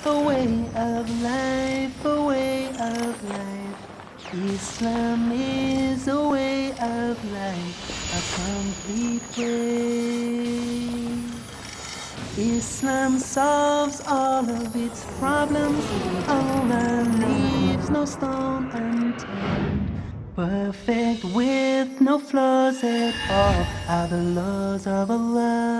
a way of life, a way of life. Islam is a way of life, a complete way. Islam solves all of its problems. Allah leaves no stone unturned. Perfect with no flaws at all are the laws of Allah.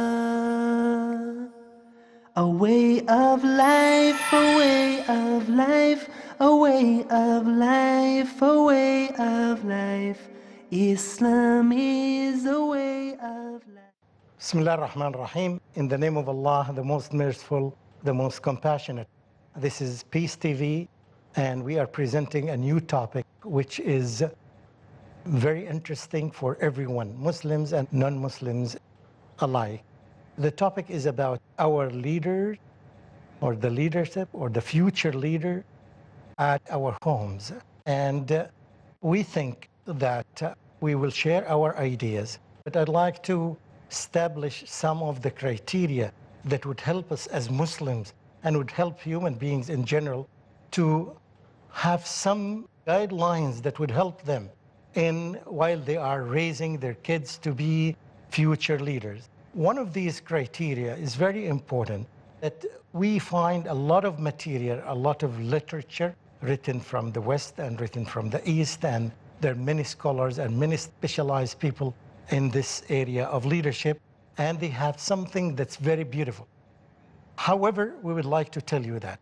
A way of life, a way of life, a way of life, a way of life. Islam is a way of life. Bismillah ar-Rahman ar-Rahim. In the name of Allah, the most merciful, the most compassionate. This is Peace TV, and we are presenting a new topic, which is very interesting for everyone, Muslims and non-Muslims alike. The topic is about our leader, or the leadership, or the future leader at our homes. And we think that we will share our ideas, but I'd like to establish some of the criteria that would help us as Muslims and would help human beings in general to have some guidelines that would help them while they are raising their kids to be future leaders. One of these criteria is very important, that we find a lot of material, a lot of literature written from the West and written from the East, and there are many scholars and many specialized people in this area of leadership, and they have something that's very beautiful. However, we would like to tell you that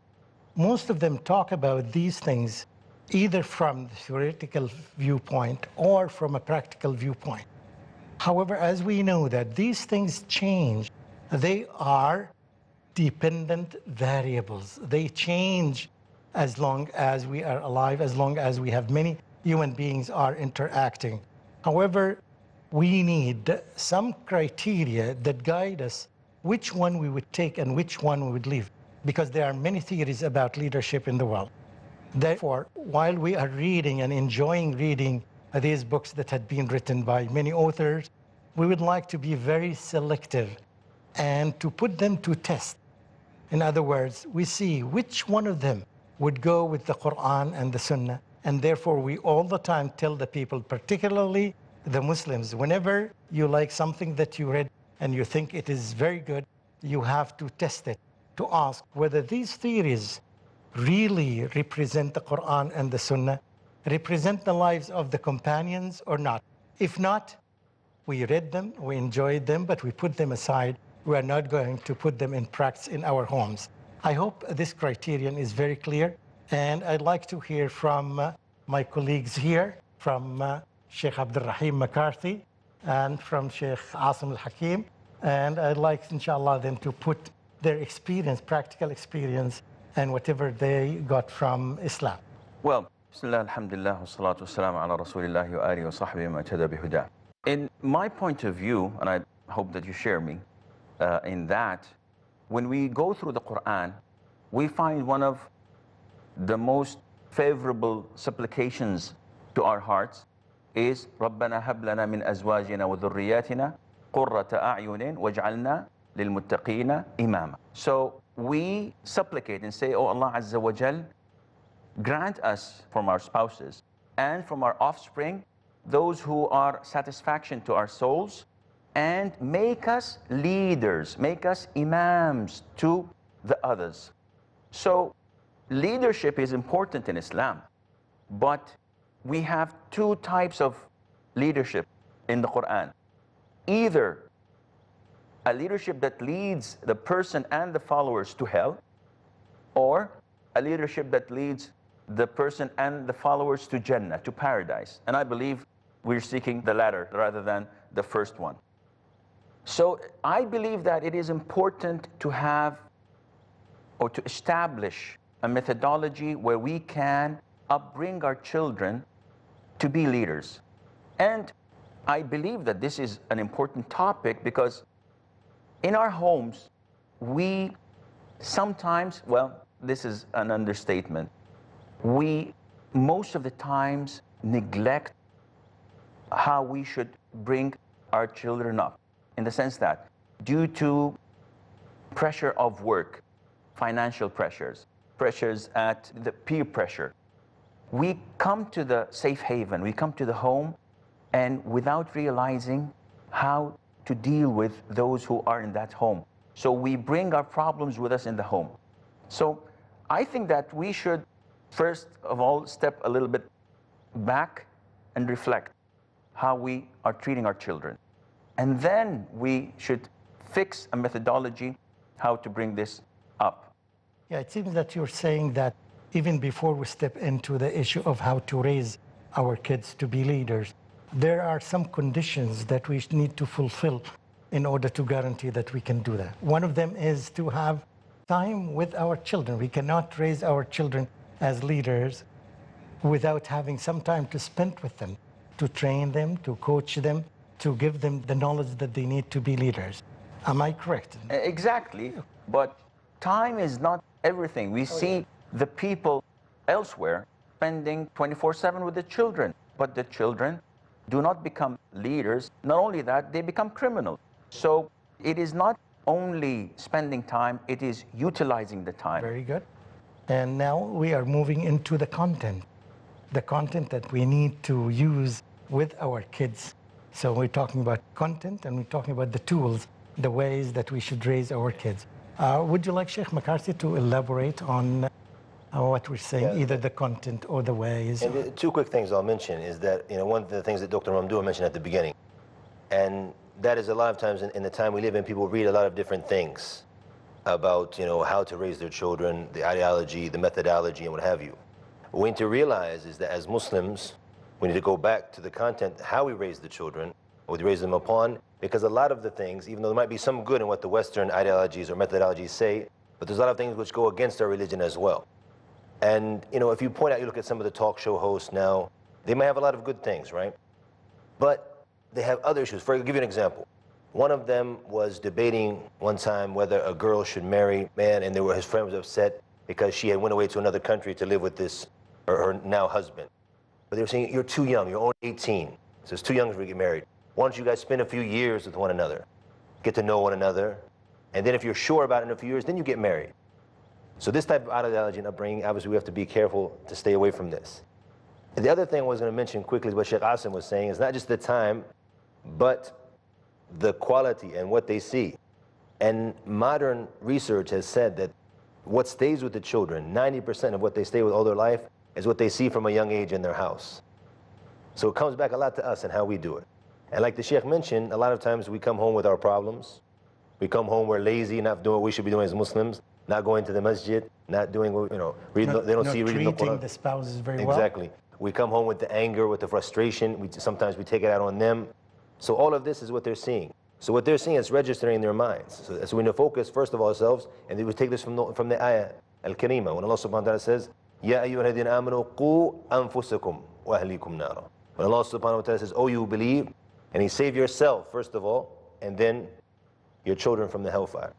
most of them talk about these things either from the theoretical viewpoint or from a practical viewpoint. However, as we know that these things change, they are dependent variables. They change as long as we are alive, as long as we have many human beings are interacting. However, we need some criteria that guide us which one we would take and which one we would leave, because there are many theories about leadership in the world. Therefore, while we are reading and enjoying reading these books that had been written by many authors, we would like to be very selective and to put them to test. In other words, we see which one of them would go with the Quran and the Sunnah, and therefore we all the time tell the people, particularly the Muslims, whenever you like something that you read and you think it is very good, you have to test it, to ask whether these theories really represent the Quran and the Sunnah, represent the lives of the companions or not. If not, we read them, we enjoyed them, but we put them aside. We are not going to put them in practice in our homes. I hope this criterion is very clear, and I'd like to hear from my colleagues here, from Sheikh Abdul Rahim McCarthy and from Sheikh Assim Al Hakeem, and I'd like, inshallah, them to put their experience, practical experience, and whatever they got from Islam. Well, Bismillah, alhamdulillah, wa salatu wa salam ala rasulillahi wa alihi wa sahbihi ma ihtada bihuda. In my point of view, and I hope that you share me in that, when we go through the Quran, we find one of the most favorable supplications to our hearts is رَبَّنَا هَبْ لَنَا مِنْ أَزْوَاجِنَا وَذُرِّيَّاتِنَا قُرَّةَ أَعْيُنٍ وَاجْعَلْنَا لِلْمُتَّقِينَ إِمَامًا. So we supplicate and say, oh Allah Azza wa Jal, grant us from our spouses and from our offspring those who are satisfaction to our souls, and make us leaders, make us imams to the others. So leadership is important in Islam, but we have two types of leadership in the Quran. Either a leadership that leads the person and the followers to hell, or a leadership that leads the person and the followers to Jannah, to paradise. And I believe we're seeking the latter rather than the first one. So I believe that it is important to have or to establish a methodology where we can upbring our children to be leaders. And I believe that this is an important topic because in our homes, we sometimes, well, this is an understatement, we most of the times neglect how we should bring our children up, in the sense that due to pressure of work, financial pressures, pressures, at the peer pressure. We come to the safe haven, we come to the home, and without realizing how to deal with those who are in that home. So we bring our problems with us in the home. So I think that we should, first of all, step a little bit back and reflect how we are treating our children. And then we should fix a methodology how to bring this up. Yeah, it seems that you're saying that even before we step into the issue of how to raise our kids to be leaders, there are some conditions that we need to fulfill in order to guarantee that we can do that. One of them is to have time with our children. We cannot raise our children as leaders without having some time to spend with them, to train them, to coach them, to give them the knowledge that they need to be leaders. Am I correct? Exactly, but time is not everything. We see the people elsewhere spending 24/7 with the children, but the children do not become leaders. Not only that, they become criminals. So it is not only spending time, it is utilizing the time. Very good. And now we are moving into the content that we need to use with our kids. So we're talking about content and we're talking about the tools, the ways that we should raise our kids. Would you like Sheikh McCarthy to elaborate on what we're saying, either the content or the ways? And two quick things I'll mention is that, one of the things that Dr. Mamdouh mentioned at the beginning, and that is a lot of times in the time we live in, people read a lot of different things about, how to raise their children, the ideology, the methodology, and what have you. What we need to realize is that as Muslims, we need to go back to the content, how we raise the children, what we raise them upon, because a lot of the things, even though there might be some good in what the Western ideologies or methodologies say, but there's a lot of things which go against our religion as well. And, if you point out, you look at some of the talk show hosts now, they might have a lot of good things, right? But they have other issues. I'll give you an example. One of them was debating one time whether a girl should marry a man, and his friend was upset because she had went away to another country to live with her now husband. But they were saying, you're too young, you're only 18, so it's too young to get married. Why don't you guys spend a few years with one another, get to know one another, and then if you're sure about it in a few years, then you get married. So this type of ideology and upbringing, obviously we have to be careful to stay away from this. And the other thing I was going to mention quickly is what Sheikh Assim was saying, is not just the time, but the quality and what they see. And modern research has said that what stays with the children, 90% of what they stay with all their life, is what they see from a young age in their house. So it comes back a lot to us and how we do it. And like the Sheikh mentioned, a lot of times we come home with our problems. We come home, we're lazy, not doing what we should be doing as Muslims, not going to the masjid, not doing what, reading, they don't see reading the Quran. Treating the spouses very well. Exactly. We come home with the anger, with the frustration. Sometimes we take it out on them. So all of this is what they're seeing. So what they're seeing is registering in their minds. So we need to focus, first of all, ourselves, and then we take this from the ayah, Al-Karima, when Allah subhanahu wa ta'ala says, Ya ayyuha alladhina amanu qu anfusakum wa ahlikum nara. When Allah subhanahu wa ta'ala says, oh, you believe, and He save yourself, first of all, and then your children from the hellfire.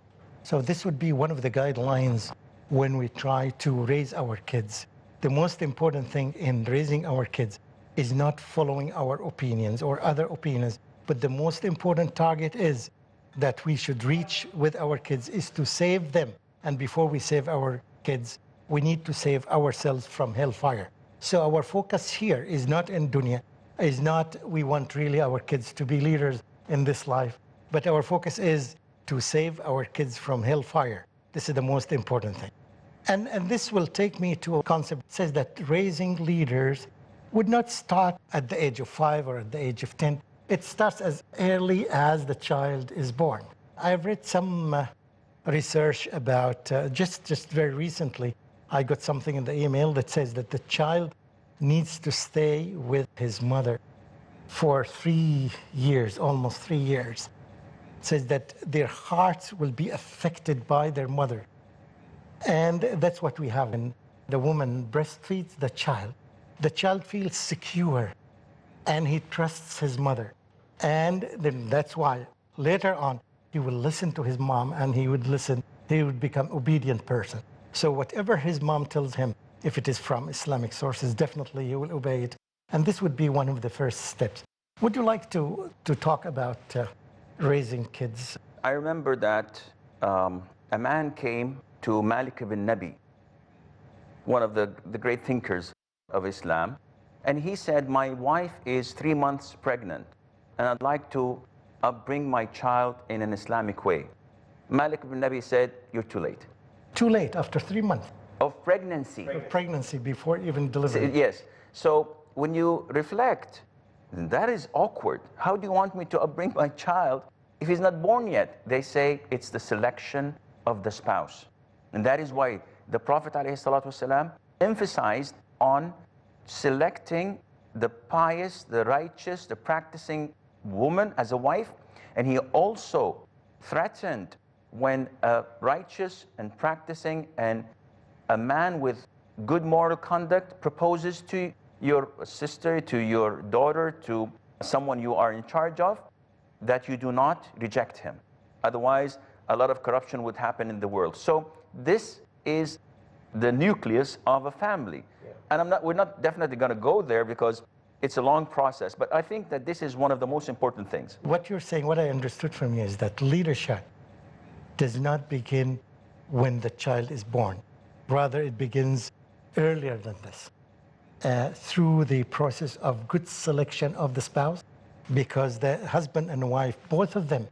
So this would be one of the guidelines when we try to raise our kids. The most important thing in raising our kids is not following our opinions or other opinions, but the most important target is that we should reach with our kids is to save them. And before we save our kids, we need to save ourselves from hellfire. So our focus here is not in dunya, is not we want really our kids to be leaders in this life, but our focus is to save our kids from hellfire. This is the most important thing. And this will take me to a concept that says that raising leaders would not start at the age of 5 or at the age of 10. It starts as early as the child is born. I've read some research about, just very recently, I got something in the email that says that the child needs to stay with his mother for 3 years, almost 3 years. It says that their hearts will be affected by their mother. And that's what we have. And the woman breastfeeds the child. The child feels secure and he trusts his mother. And then that's why later on he will listen to his mom and he would become obedient person. So whatever his mom tells him, if it is from Islamic sources, definitely he will obey it. And this would be one of the first steps. Would you like to talk about raising kids? I remember that a man came to Malik ibn Nabi one of the great thinkers of Islam. And he said, my wife is 3 months pregnant, and I'd like to bring my child in an Islamic way. Malik ibn Nabi said, you're too late. Too late, after 3 months Of pregnancy. of pregnancy, before even delivery. Yes. So when you reflect, that is awkward. How do you want me to bring my child if he's not born yet? They say it's the selection of the spouse. And that is why the Prophet ﷺ emphasized on selecting the pious, the righteous, the practicing woman as a wife. And he also threatened when a righteous and practicing and a man with good moral conduct proposes to your sister, to your daughter, to someone you are in charge of, that you do not reject him. Otherwise, a lot of corruption would happen in the world. So this is the nucleus of a family. And we're not definitely going to go there because it's a long process. But I think that this is one of the most important things. What you're saying, what I understood from you is that leadership does not begin when the child is born. Rather, it begins earlier than this, through the process of good selection of the spouse, because the husband and wife, both of them,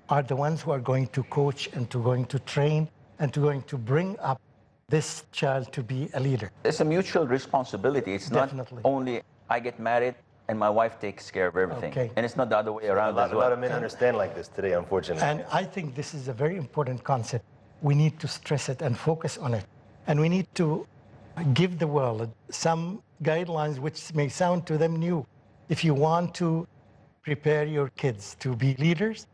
are the ones who are going to coach and to going to train and to going to bring up this child to be a leader. It's a mutual responsibility. It's Definitely. not only I get married and my wife takes care of everything. Okay. And it's not the other way around as A well. lot of men understand like this today, unfortunately. And I think this is a very important concept. We need to stress it and focus on it. And we need to give the world some guidelines which may sound to them new. If you want to prepare your kids to be leaders,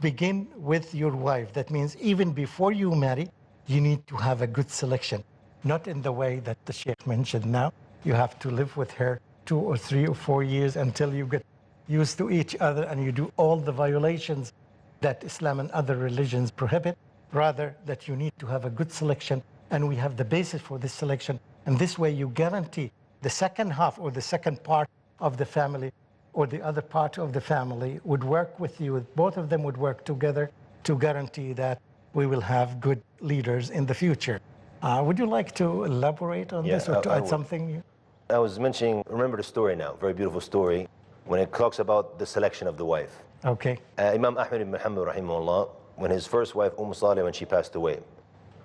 begin with your wife. That means even before you marry, you need to have a good selection. Not in the way that the Sheikh mentioned now. You have to live with her 2 or 3 or 4 years until you get used to each other and you do all the violations that Islam and other religions prohibit. Rather, that you need to have a good selection, and we have the basis for this selection. And this way you guarantee the second half or the second part of the family or the other part of the family would work with you. Both of them would work together to guarantee that we will have good leaders in the future. Would you like to elaborate on this or to add something? I was mentioning, remember the story now, very beautiful story, when it talks about the selection of the wife. Okay. Imam Ahmed ibn Muhammad, rahimahullah, when his first wife, Saleh, when she passed away,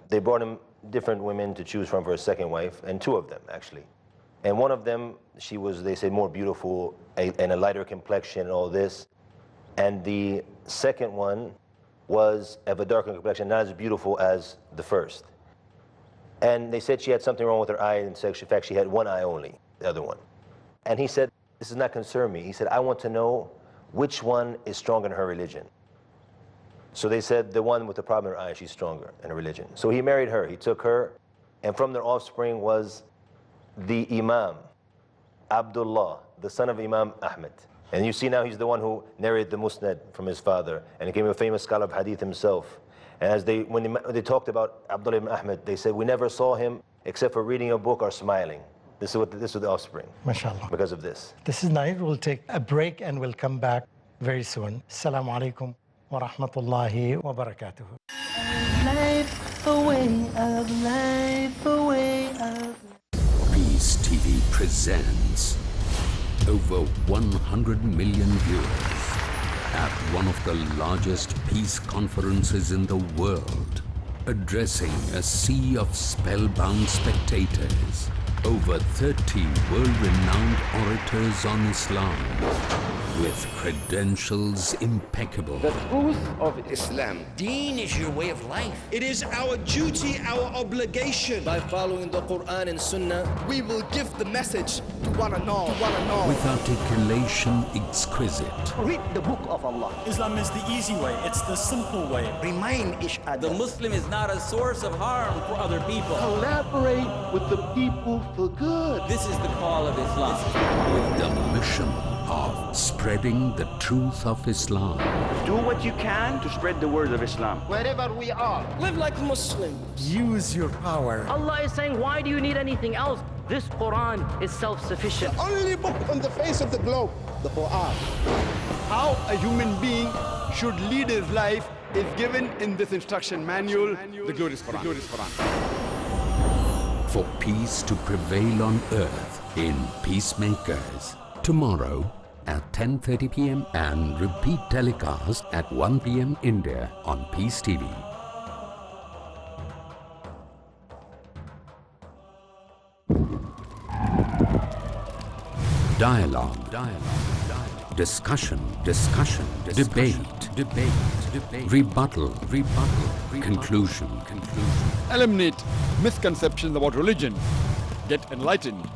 they brought him different women to choose from for his second wife, and 2 of them, actually. And one of them, she was, they say, more beautiful and a lighter complexion and all this. And the second one was of a darker complexion, not as beautiful as the first. And they said she had something wrong with her eye, and in fact, she had one eye only, the other one. And he said, this does not concern me. He said, I want to know which one is stronger in her religion. So they said, the one with the problem in her eye, she's stronger in her religion. So he married her, he took her, and from their offspring was the Imam, Abdullah, the son of Imam Ahmed. And you see now he's the one who narrated the Musnad from his father, and became a famous scholar of hadith himself. And as when they talked about Abdullah ibn Ahmed, they said, we never saw him except for reading a book or smiling. This is the offspring. MashaAllah. Because of this. This is nice. We'll take a break and we'll come back very soon. Assalamu alaikum wa rahmatullahi wa barakatuh. Life, a way of life, a way of... Peace TV presents over 100 million viewers at one of the largest peace conferences in the world, addressing a sea of spellbound spectators. Over 30 world-renowned orators on Islam with credentials impeccable. The truth of Islam. Deen is your way of life. It is our duty, our obligation. By following the Quran and Sunnah, we will give the message to one and all. With articulation exquisite. read the book of Allah. Islam is the easy way. It's the simple way. remind each other. The Muslim is not a source of harm for other people. Collaborate with the people for good. This is the call of Islam. With the mission of spreading the truth of Islam. Do what you can to spread the word of Islam. Wherever we are, live like Muslims. Use your power. Allah is saying, why do you need anything else? This Quran is self-sufficient. The only book on the face of the globe, the Quran. How a human being should lead his life is given in this instruction manual, the glorious Quran. for peace to prevail on earth in Peacemakers. Tomorrow at 10:30 p.m. and repeat telecast at 1 p.m. India on Peace TV. Dialogue. Discussion. Debate. Rebuttal. Conclusion. Eliminate misconceptions about religion. Get enlightened.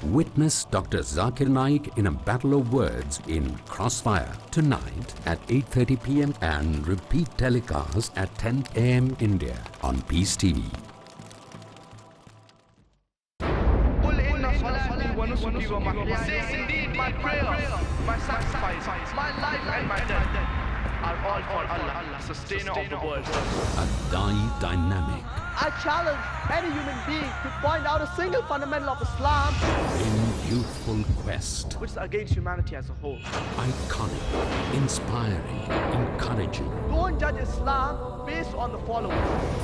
Witness Dr. Zakir Naik in a battle of words in Crossfire tonight at 8:30 p.m. and repeat telecast at 10 a.m. India on Peace TV. Say indeed my prayers, my sacrifice, my life and my death are all for Allah, sustainer of the world. A dynamic. I challenge any human being to point out a single fundamental of Islam in youthful quest. which is against humanity as a whole. Iconic, inspiring, encouraging. Don't judge Islam based on the following.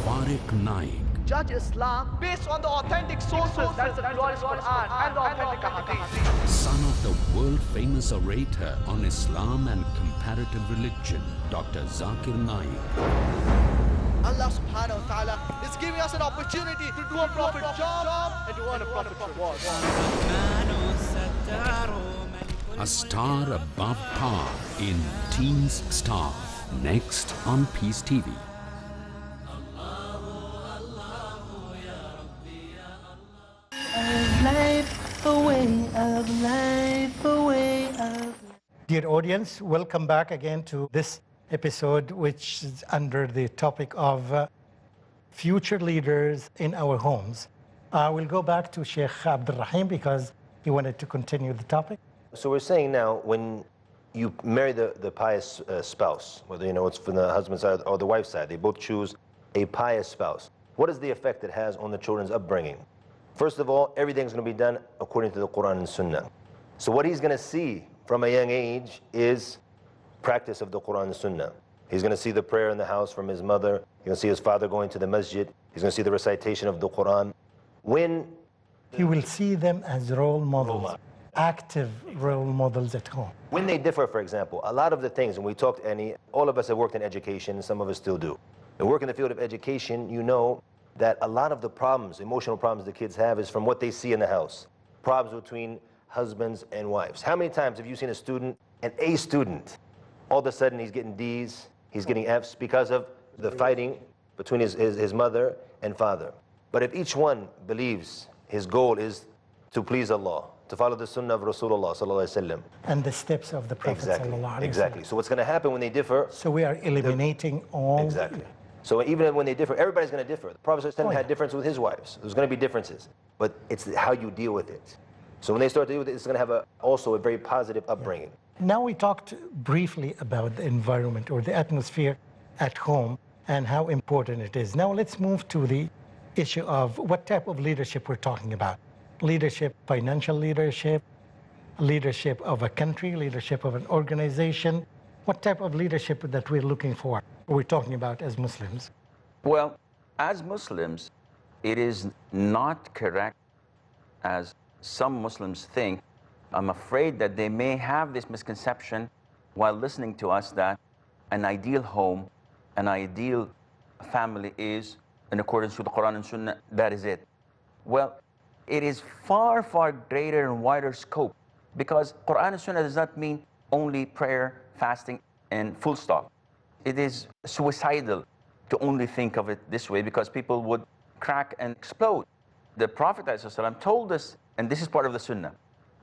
Farik Naik. Judge Islam based on the authentic sources, that is the glorious Quran and the authentic Hadith. Son of the world-famous orator on Islam and comparative religion, Dr. Zakir Naik. Allah subhanahu wa ta'ala is giving us an opportunity to do a prophet job and to earn a prophet's reward. A star above par in Teens Star. Next on Peace TV. Life, a way of life, a way of... Dear audience, welcome back again to this episode, which is under the topic of future leaders in our homes. We'll go back to Sheikh Abdul Rahim because he wanted to continue the topic. So we're saying now, when you marry the pious spouse, whether it's from the husband's side or the wife's side, they both choose a pious spouse. What is the effect it has on the children's upbringing? First of all, everything's going to be done according to the Quran and Sunnah. So what he's going to see from a young age is practice of the Quran and Sunnah. He's going to see the prayer in the house from his mother. He's going to see his father going to the masjid. He's going to see the recitation of the Quran. When he will see them as role models, active role models at home. When they differ, for example, a lot of the things, and we talked, Annie, all of us have worked in education, some of us still do. And work in the field of education, you know that a lot of the problems, emotional problems the kids have is from what they see in the house. Problems between husbands and wives. How many times have you seen a student, an A student, all of a sudden he's getting D's, he's getting F's because of the fighting between his mother and father. But if each one believes his goal is to please Allah, to follow the sunnah of Rasulullah sallallahu alaihi wasallam, and the steps of the Prophet sallallahu alaihi wasallam. Exactly. So what's going to happen when they differ? So we are eliminating all. Exactly. So even when they differ, everybody's going to differ. The Prophet had differences with his wives. There's going to be differences, but it's how you deal with it. So when they start to deal with it, it's going to have also a very positive upbringing. Now we talked briefly about the environment or the atmosphere at home and how important it is. Now let's move to the issue of what type of leadership we're talking about. Leadership, financial leadership, leadership of a country, leadership of an organization. What type of leadership that we're looking for, we're talking about as Muslims? Well, as Muslims, it is not correct, as some Muslims think. I'm afraid that they may have this misconception while listening to us that an ideal home, an ideal family is in accordance with the Quran and Sunnah, that is it. Well, it is far, far greater and wider scope, because Quran and Sunnah does not mean only prayer, fasting, and full stop. It is suicidal to only think of it this way, because people would crack and explode. The Prophet ﷺ told us, and this is part of the Sunnah,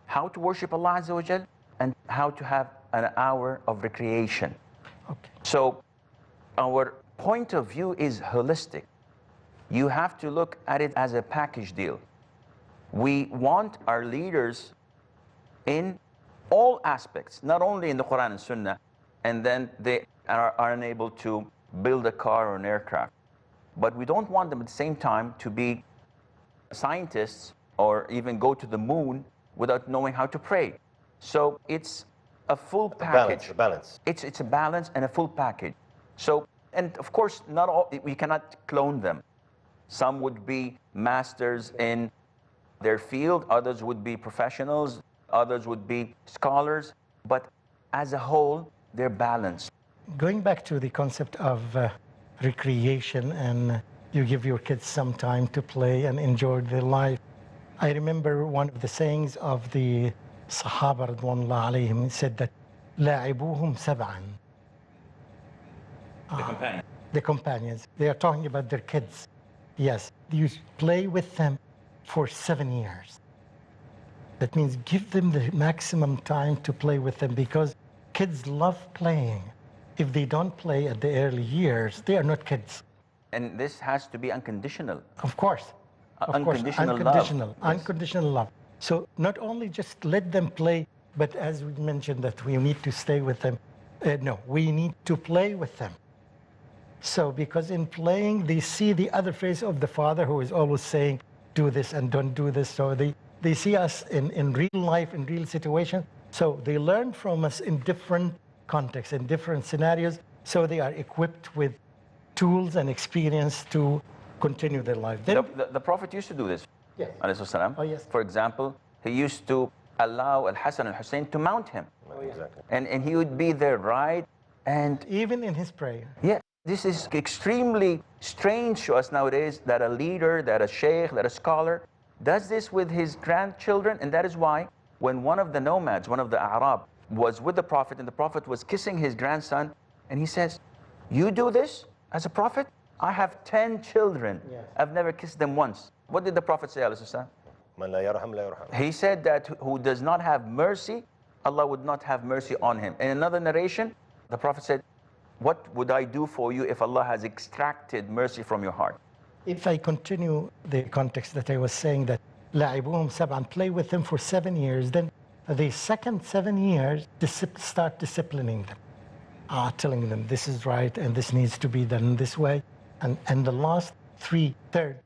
how to worship Allah Azza wa Jal and how to have an hour of recreation. Okay. So our point of view is holistic. You have to look at it as a package deal. We want our leaders in all aspects, not only in the Quran and Sunnah, and then they are unable to build a car or an aircraft. But we don't want them at the same time to be scientists or even go to the moon without knowing how to pray. So it's a full package. A balance. It's a balance and a full package. So, and of course, not all, we cannot clone them. Some would be masters in their field, others would be professionals, others would be scholars, but as a whole, they're balanced. Going back to the concept of recreation and you give your kids some time to play and enjoy their life, I remember one of the sayings of the Sahaba Radwanullah alayhim said that لَاعِبُوهُمْ سَبْعًا. The companions. The companions. They are talking about their kids. Yes, you play with them for 7 years. That means give them the maximum time to play with them because kids love playing. If they don't play at the early years, they are not kids. And this has to be unconditional. Of course. Unconditional love. Yes. Unconditional love. So not only just let them play, but as we mentioned that we need to stay with them. No, we need to play with them. So because in playing, they see the other face of the father who is always saying, do this and don't do this. So they see us in real life, in real situations. So they learn from us in different contexts, in different scenarios. So they are equipped with tools and experience to continue their life. The Prophet used to do this. Yes. Oh, yes. For example, he used to allow Al-Hasan and Hussein to mount him. Oh, exactly. And he would be their ride. And even in his prayer. Yeah. This is extremely strange to us nowadays that a leader, that a sheikh, that a scholar does this with his grandchildren. And that is why when one of the nomads, one of the Arab, was with the Prophet and the Prophet was kissing his grandson, and he says, you do this as a prophet? I have 10 children. Yes. I've never kissed them once. What did the Prophet say, alayhi salam? Man la yarham la yarham. He said that who does not have mercy, Allah would not have mercy on him. In another narration, the Prophet said, what would I do for you if Allah has extracted mercy from your heart? If I continue the context that I was saying that لَعِبُوهُمْ سَبْعًا, play with them for 7 years, then the second 7 years, start disciplining them, telling them this is right and this needs to be done this way. And the last 3/3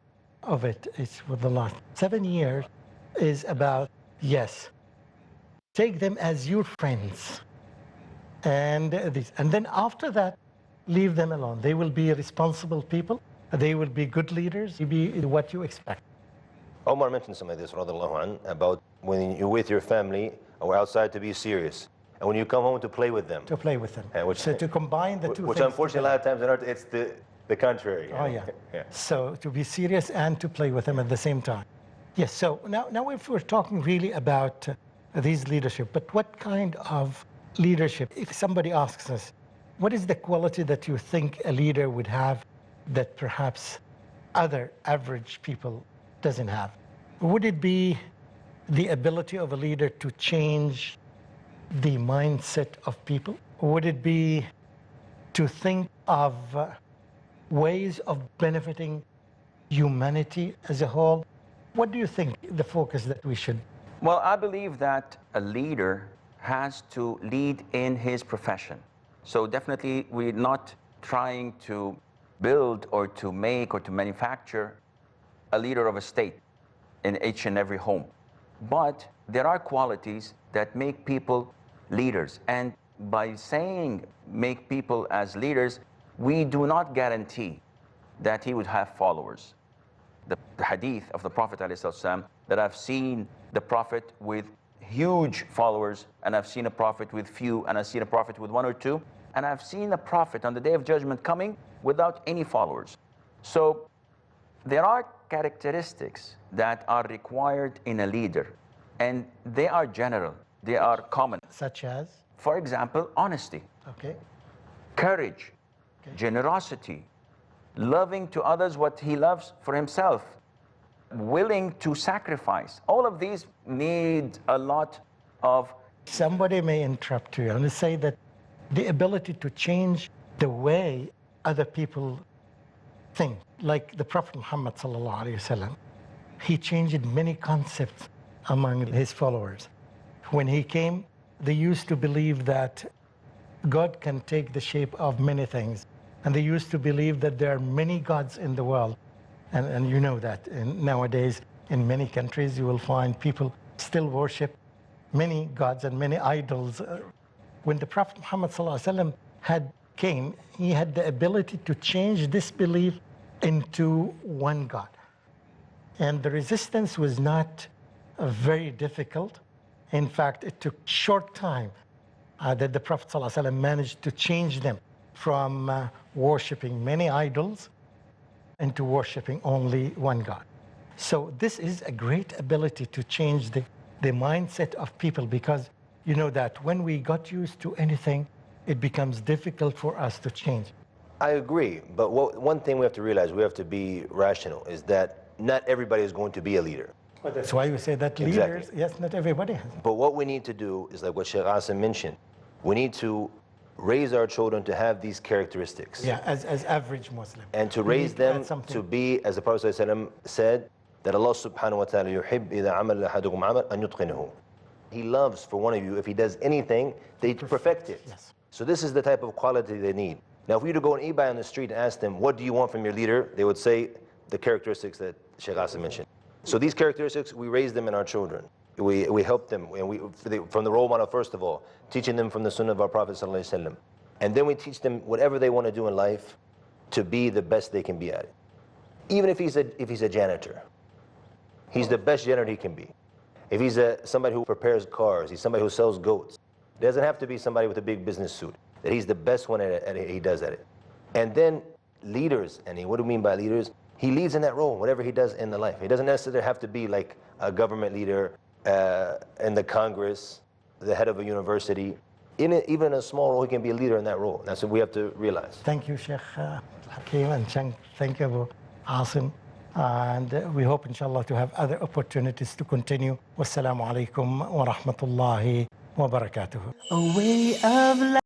of it is for the last 7 years is about, yes, take them as your friends. And then after that, leave them alone. They will be responsible people. They will be good leaders. They'll be what you expect. Omar mentioned something like this, radiallahu anh, about when you're with your family or outside to be serious. And when you come home to play with them. To play with them. So to combine the two things. Which unfortunately a lot of times in art, it's the contrary. Oh, yeah. Yeah. So to be serious and to play with them at the same time. Yes, so now if we're talking really about these leadership, but what kind of leadership? If somebody asks us, what is the quality that you think a leader would have that perhaps other average people doesn't have? Would it be the ability of a leader to change the mindset of people? Would it be to think of ways of benefiting humanity as a whole? What do you think the focus that we should? Well, I believe that a leader has to lead in his profession. So definitely we're not trying to build or to make or to manufacture a leader of a state in each and every home. But there are qualities that make people leaders. And by saying make people as leaders, we do not guarantee that he would have followers. The hadith of the Prophet ﷺ, that I've seen the Prophet with huge followers, and I've seen a prophet with few, and I've seen a prophet with 1 or 2, and I've seen a prophet on the Day of Judgment coming without any followers. So there are characteristics that are required in a leader, and they are general, they are common. Such as? For example, honesty. Okay. Courage, okay. Generosity, loving to others what he loves for himself, willing to sacrifice. All of these need a lot of... Somebody may interrupt you and say that the ability to change the way other people think, like the Prophet Muhammad ﷺ, he changed many concepts among his followers. When he came, they used to believe that God can take the shape of many things. And they used to believe that there are many gods in the world. And you know that nowadays in many countries you will find people still worship many gods and many idols. When the Prophet Muhammad ﷺ came, he had the ability to change this belief into one God. And the resistance was not very difficult. In fact, it took short time that the Prophet ﷺ managed to change them from worshiping many idols into worshiping only one God. So this is a great ability to change the mindset of people, because you know that when we got used to anything, it becomes difficult for us to change. I agree, but one thing we have to realize, we have to be rational, is that not everybody is going to be a leader. Well, that's why we say that leaders, yes, not everybody has. But what we need to do is like what Sheikh Assim mentioned. We need to raise our children to have these characteristics. Yeah, as average Muslims. And to raise them to be, as the Prophet ﷺ said, that Allah subhanahu wa ta'ala yuhib idha amal ahadukum amal an yutqinuhu. He loves for one of you, if he does anything, they perfect it. Yes. So this is the type of quality they need. Now, if we were to go on eBay on the street and ask them, what do you want from your leader? They would say the characteristics that Sheikh Assim mentioned. So these characteristics, we raise them in our children. We help them, and from the role model, first of all, teaching them from the sunnah of our Prophet ﷺ. And then we teach them whatever they want to do in life to be the best they can be at it. Even if he's a janitor, he's the best janitor he can be. If he's somebody who prepares cars, he's somebody who sells goats. It doesn't have to be somebody with a big business suit. That he's the best one at it, he does at it. And then leaders, and what do we mean by leaders? He leads in that role, whatever he does in the life. He doesn't necessarily have to be like a government leader in the Congress, the head of a university. Even in a small role, he can be a leader in that role. That's what we have to realize. Thank you, Sheikh Hakeem, and thank you, Abu Asim. And we hope, inshallah, to have other opportunities to continue. Wassalamu alaikum wa rahmatullahi wa barakatuh. A way of life.